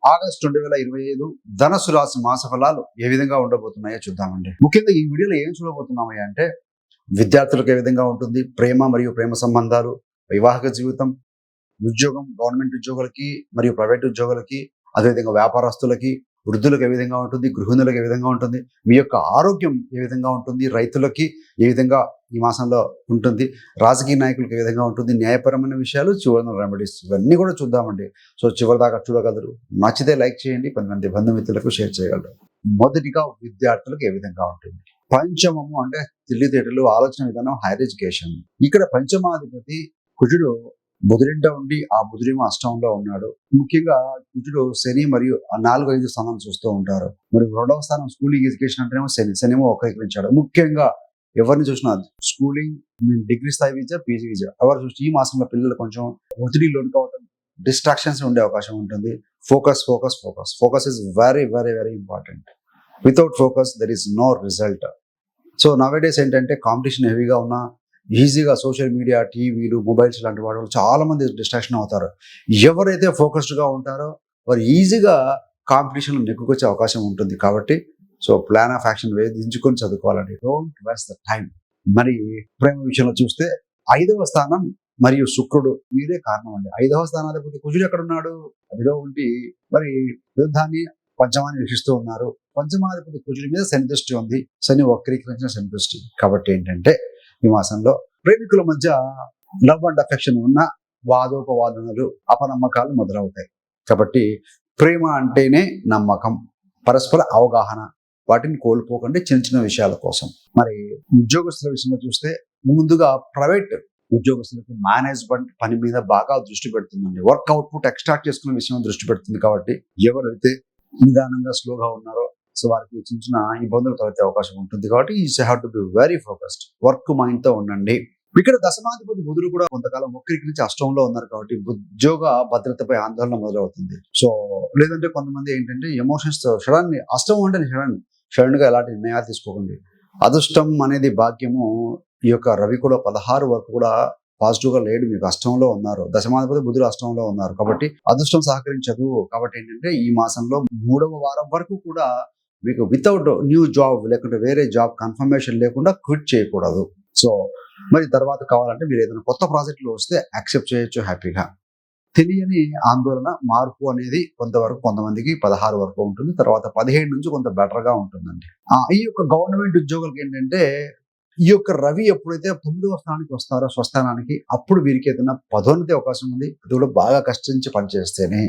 August 2025 ధనుసు రాశి మాస ఫలాలు ఏ విధంగా ఉండబోతున్నాయో చూద్దామండి. ముఖ్యంగా ఈ వీడియోలో ఏం చూడబోతున్నామయ్యా అంటే విద్యార్థులకు ఏ విధంగా ఉంటుంది, ప్రేమ మరియు ప్రేమ సంబంధాలు, వైవాహిక జీవితం, ఉద్యోగం, గవర్నమెంట్ ఉద్యోగులకి మరియు ప్రైవేట్ ఉద్యోగులకి, అదేవిధంగా వ్యాపారస్తులకి, వృద్ధులకు ఏ విధంగా ఉంటుంది, గృహిణులకు ఏ విధంగా ఉంటుంది, మీ యొక్క ఆరోగ్యం ఏ విధంగా ఉంటుంది, రైతులకి ఏ విధంగా ఈ మాసంలో ఉంటుంది, రాజకీయ నాయకులకు ఏ విధంగా ఉంటుంది, న్యాయపరమైన విషయాలు, చివరి రెమెడీస్ ఇవన్నీ కూడా చూద్దామండి. సో చివరి దాకా చూడగలరు. నచ్చితే లైక్ చేయండి, 10 మంది బంధుమిత్రులకు షేర్ చేయగలరు. మొదటిగా విద్యార్థులకు ఏ విధంగా ఉంటుంది. పంచమము అంటే తెలివితేటలు, ఆలోచన విధానం, హైయర్ ఎడ్యుకేషన్. ఇక్కడ పంచమాధిపతి కుజుడు బుధుడింట ఉండి ఆ బుధుడేమో అష్టంలో ఉన్నాడు. ముఖ్యంగా కుజుడు శని మరియు 4-5 స్థానం చూస్తూ ఉంటారు. మరి 2వ స్థానం స్కూలింగ్ ఎడ్యుకేషన్ అంటేనేమో శనిమో వక్రీకరించాడు. ముఖ్యంగా ఎవరిని చూసినా స్కూలింగ్, డిగ్రీ స్థాయి విద్య, పీజీ విద్య ఎవరు చూసి ఈ మాసంలో పిల్లలు కొంచెం ఒత్తిడి లోన్ కావడం, డిస్ట్రాక్షన్స్ ఉండే అవకాశం ఉంటుంది. Focus focus focus focus is very very very important. Without focus there is no result. So nowadays ఏంటంటే కాంపిటీషన్ హెవీగా ఉన్నా ఈజీగా సోషల్ మీడియా, టీవీలు, మొబైల్స్ లాంటి వాటి వల్ల చాలా మంది డిస్ట్రాక్షన్ అవుతారు. ఎవరైతే ఫోకస్డ్గా ఉంటారో వారు ఈజీగా కాంపిటీషన్లో నెక్కుకొచ్చే అవకాశం ఉంటుంది. కాబట్టి సో ప్లాన్ ఆఫ్ యాక్షన్ వేధించుకొని చదువుకోవాలండి. Don't waste the time. మరి ప్రేమ విషయంలో చూస్తే 5వ స్థానం మరియు శుక్రుడు మీరే కారణం అండి. 5వ స్థానాధిపతి కుజుడు ఎక్కడ ఉన్నాడు, అదిలో ఉండి మరి యుద్ధాన్ని పంచమాన్ని వీక్షిస్తూ ఉన్నారు. పంచమాధిపతి కుజుడి మీద శని దృష్టి ఉంది. శని వక్రీకరించిన శని దృష్టి. కాబట్టి ఏంటంటే ఈ మాసంలో ప్రేమికుల మధ్య లవ్ అండ్ అఫెక్షన్ ఉన్న వాదోపవాదనలు, అపనమ్మకాలు మొదలవుతాయి. కాబట్టి ప్రేమ అంటేనే నమ్మకం, పరస్పర అవగాహన. వాటిని కోల్పోకండి చిన్న చిన్న విషయాల కోసం. మరి ఉద్యోగస్తుల విషయంలో చూస్తే ముందుగా ప్రైవేట్ ఉద్యోగస్తులకు మేనేజ్మెంట్ పని మీద బాగా దృష్టి పెడుతుందండి. వర్క్ అవుట్పుట్ ఎక్స్ట్రాక్ట్ చేసుకునే విషయం దృష్టి పెడుతుంది. కాబట్టి ఎవరైతే నిదానంగా స్లోగా ఉన్నారో సో వారికి చిన్న చిన్న ఇబ్బందులు కలిగే అవకాశం ఉంటుంది. కాబట్టి you have to be very focused. Work mind తో ఉండండి. ఇక్కడ దశమాధిపతి బుధుడు కూడా కొంతకాలం వక్రీకరించి అష్టంలో ఉన్నారు. కాబట్టి ఉద్యోగ భద్రతపై ఆందోళన మొదలవుతుంది. సో లేదంటే కొంతమంది ఏంటంటే ఎమోషన్స్ సడన్, అష్టం అంటే సడన్ గా ఎలాంటి నిర్ణయాలు తీసుకోకండి. అదృష్టం అనేది భాగ్యము. ఈ యొక్క రవి కూడా 16 వరకు కూడా పాజిటివ్ గా లేడు. మీకు అష్టంలో ఉన్నారు. దశమాధిపతి బుధుడు అష్టంలో ఉన్నారు. కాబట్టి అదృష్టం సహకరించదు. కాబట్టి ఏంటంటే ఈ మాసంలో 3వ వారం వరకు కూడా మీకు వితౌట్ న్యూ జాబ్ లేకుంటే వేరే జాబ్ కన్ఫర్మేషన్ లేకుండా క్విట్ చేయకూడదు. సో మరి తర్వాత కావాలంటే మీరు ఏదైనా కొత్త ప్రాజెక్టులు వస్తే యాక్సెప్ట్ చేయొచ్చు హ్యాపీగా. తెలియని ఆందోళన, మార్పు అనేది కొంతవరకు కొంతమందికి 16 వరకు ఉంటుంది. తర్వాత 17 నుంచి కొంత బెటర్ గా ఉంటుందండి. ఈ యొక్క గవర్నమెంట్ ఉద్యోగులకి ఏంటంటే ఈ యొక్క రవి ఎప్పుడైతే 9వ స్థానానికి వస్తారో స్వస్థానానికి, అప్పుడు వీరికి ఏదైనా పదోన్నతి అవకాశం ఉంది. అది కూడా బాగా కష్టించి పనిచేస్తేనే.